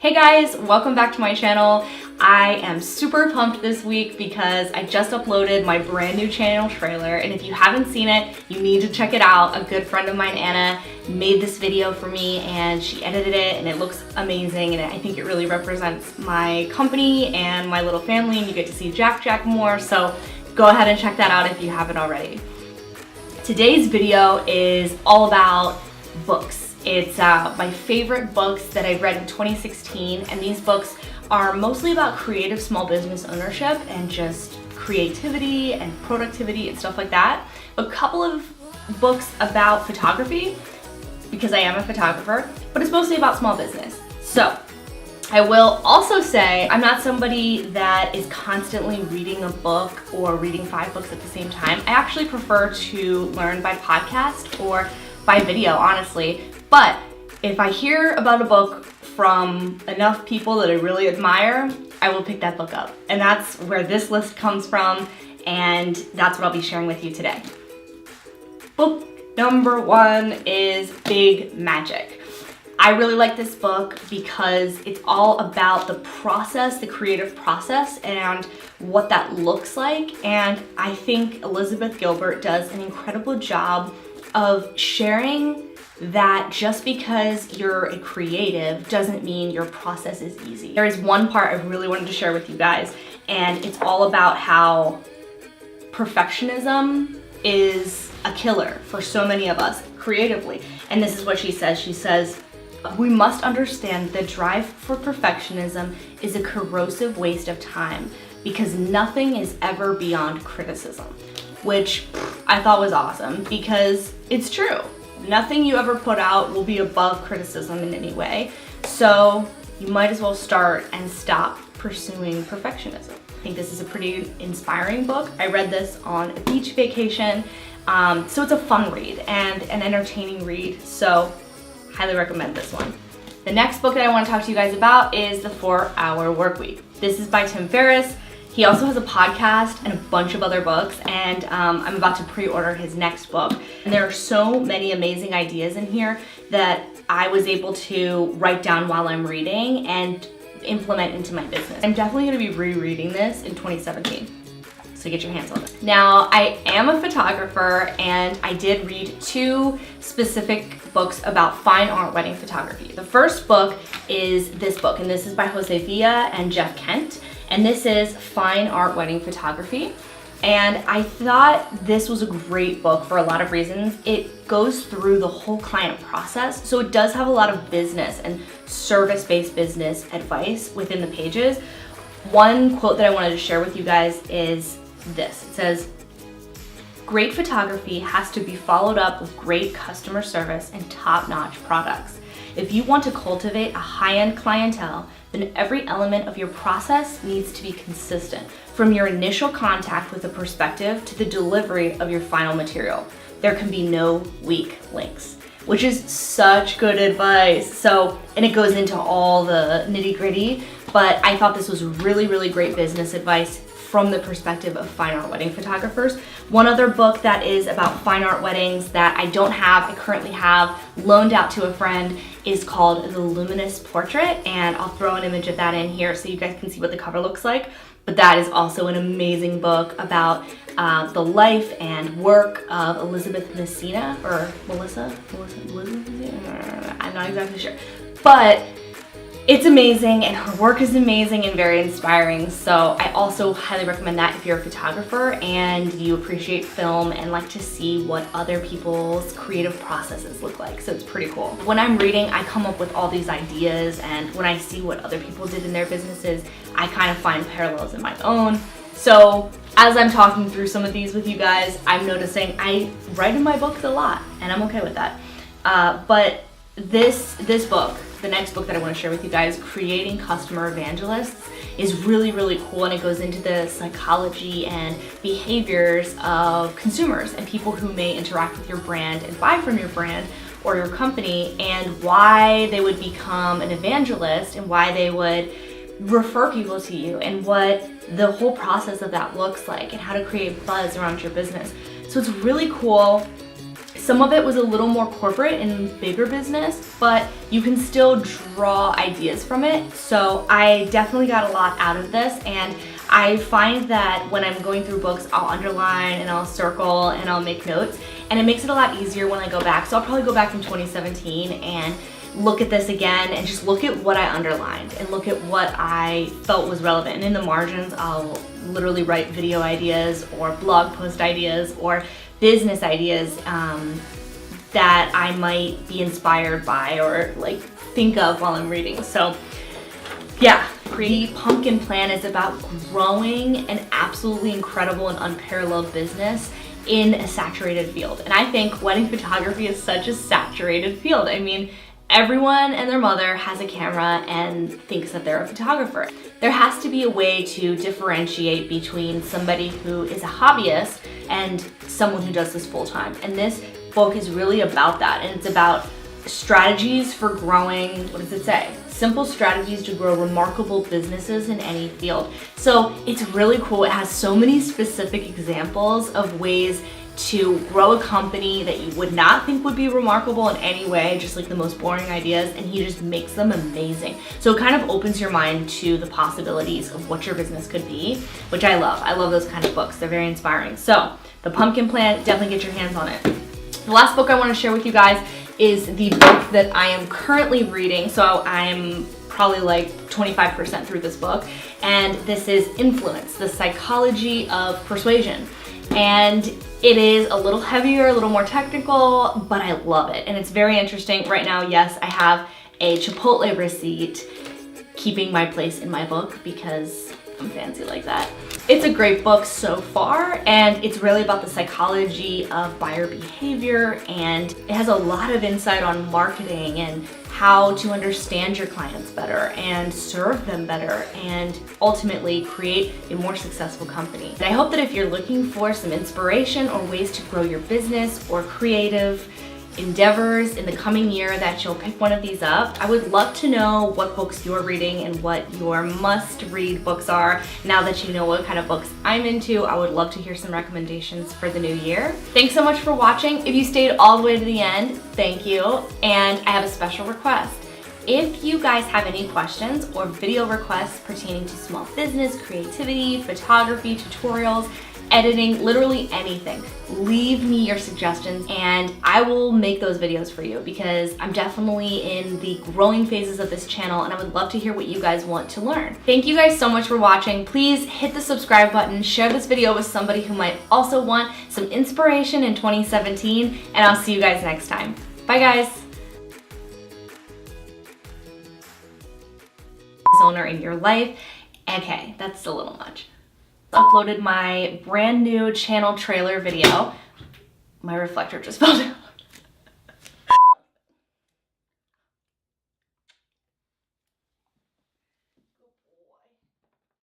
Hey guys, welcome back to my channel. I am super pumped this week because I just uploaded my brand new channel trailer, and if you haven't seen it, you need to check it out. A good friend of mine, Anna, made this video for me and she edited it and it looks amazing, and I think it really represents my company and my little family, and you get to see Jack more, so go ahead and check that out if you haven't already. Today's video is all about books. It's my favorite books that I read in 2016, and these books are mostly about creative small business ownership and just creativity and productivity and stuff like that. A couple of books about photography, because I am a photographer, but it's mostly about small business. So I will also say I'm not somebody that is constantly reading a book or reading 5 books at the same time. I actually prefer to learn by podcast or by video, honestly. But if I hear about a book from enough people that I really admire, I will pick that book up. And that's where this list comes from, and that's what I'll be sharing with you today. Book number 1 is Big Magic. I really like this book because it's all about the process, the creative process, and what that looks like. And I think Elizabeth Gilbert does an incredible job of sharing that just because you're a creative doesn't mean your process is easy. There is one part I really wanted to share with you guys, and it's all about how perfectionism is a killer for so many of us creatively. And this is what she says. She says, "We must understand the drive for perfectionism is a corrosive waste of time because nothing is ever beyond criticism," which I thought was awesome because it's true. Nothing you ever put out will be above criticism in any way. So you might as well start and stop pursuing perfectionism. I think this is a pretty inspiring book. I read this on a beach vacation. So it's a fun read and an entertaining read. So highly recommend this one. The next book that I want to talk to you guys about is The 4-Hour Workweek. This is by Tim Ferriss. He also has a podcast and a bunch of other books, and I'm about to pre-order his next book. And there are so many amazing ideas in here that I was able to write down while I'm reading and implement into my business. I'm definitely going to be rereading this in 2017, so get your hands on it. Now, I am a photographer, and I did read 2 specific books about fine art wedding photography. The first book is this book, and this is by Jose Villa and Jeff Kent. And this is Fine Art Wedding Photography. And I thought this was a great book for a lot of reasons. It goes through the whole client process. So it does have a lot of business and service-based business advice within the pages. One quote that I wanted to share with you guys is this. It says, "Great photography has to be followed up with great customer service and top-notch products. If you want to cultivate a high-end clientele, then every element of your process needs to be consistent, from your initial contact with the perspective to the delivery of your final material. There can be no weak links," which is such good advice. So, and it goes into all the nitty-gritty, but I thought this was really, really great business advice from the perspective of fine art wedding photographers. One other book that is about fine art weddings that I don't have, I currently have loaned out to a friend, is called The Luminous Portrait, and I'll throw an image of that in here so you guys can see what the cover looks like. But that is also an amazing book about the life and work of Elizabeth Messina, or Elizabeth Messina? I'm not exactly sure. But it's amazing, and her work is amazing and very inspiring. So I also highly recommend that if you're a photographer and you appreciate film and like to see what other people's creative processes look like. So it's pretty cool. When I'm reading, I come up with all these ideas, and when I see what other people did in their businesses, I kind of find parallels in my own. So as I'm talking through some of these with you guys, I'm noticing I write in my books a lot, and I'm okay with that. But this book, the next book that I want to share with you guys, Creating Customer Evangelists, is really, really cool, and it goes into the psychology and behaviors of consumers and people who may interact with your brand and buy from your brand or your company, and why they would become an evangelist and why they would refer people to you, and what the whole process of that looks like, and how to create buzz around your business. So it's really cool Some of it was a little more corporate and bigger business, but you can still draw ideas from it. So I definitely got a lot out of this, and I find that when I'm going through books, I'll underline and I'll circle and I'll make notes, and it makes it a lot easier when I go back. So I'll probably go back in 2017 and look at this again and just look at what I underlined and look at what I felt was relevant. And in the margins, I'll literally write video ideas or blog post ideas or business ideas that I might be inspired by or like think of while I'm reading. So yeah, the Pumpkin Plan is about growing an absolutely incredible and unparalleled business in a saturated field. And I think wedding photography is such a saturated field. I mean, everyone and their mother has a camera and thinks that they're a photographer. There has to be a way to differentiate between somebody who is a hobbyist and someone who does this full time. And this book is really about that. And it's about strategies for growing, what does it say? Simple strategies to grow remarkable businesses in any field. So it's really cool. It has so many specific examples of ways to grow a company that you would not think would be remarkable in any way, just like the most boring ideas, and he just makes them amazing. So it kind of opens your mind to the possibilities of what your business could be, which I love. I love those kind of books. They're very inspiring. So the Pumpkin Plan, definitely get your hands on it. The last book I want to share with you guys is the book that I am currently reading. So I'm probably like 25% through this book, and this is Influence, the Psychology of Persuasion. And it is a little heavier, a little more technical, but I love it. And it's very interesting. Right now, yes, I have a Chipotle receipt keeping my place in my book because I'm fancy like that. It's a great book so far, and it's really about the psychology of buyer behavior, and it has a lot of insight on marketing and how to understand your clients better and serve them better and ultimately create a more successful company. And I hope that if you're looking for some inspiration or ways to grow your business or creative endeavors in the coming year, that you'll pick one of these up. I would love to know what books you're reading and what your must-read books are. Now that you know what kind of books I'm into, I would love to hear some recommendations for the new year. Thanks so much for watching. If you stayed all the way to the end, thank you. And I have a special request. If you guys have any questions or video requests pertaining to small business, creativity, photography, tutorials, editing, literally anything, leave me your suggestions and I will make those videos for you, because I'm definitely in the growing phases of this channel and I would love to hear what you guys want to learn. Thank you guys so much for watching. Please hit the subscribe button, share this video with somebody who might also want some inspiration in 2017, and I'll see you guys next time. Bye guys. Owner in your life. Okay, that's a little much. Uploaded my brand new channel trailer video. My reflector just fell down.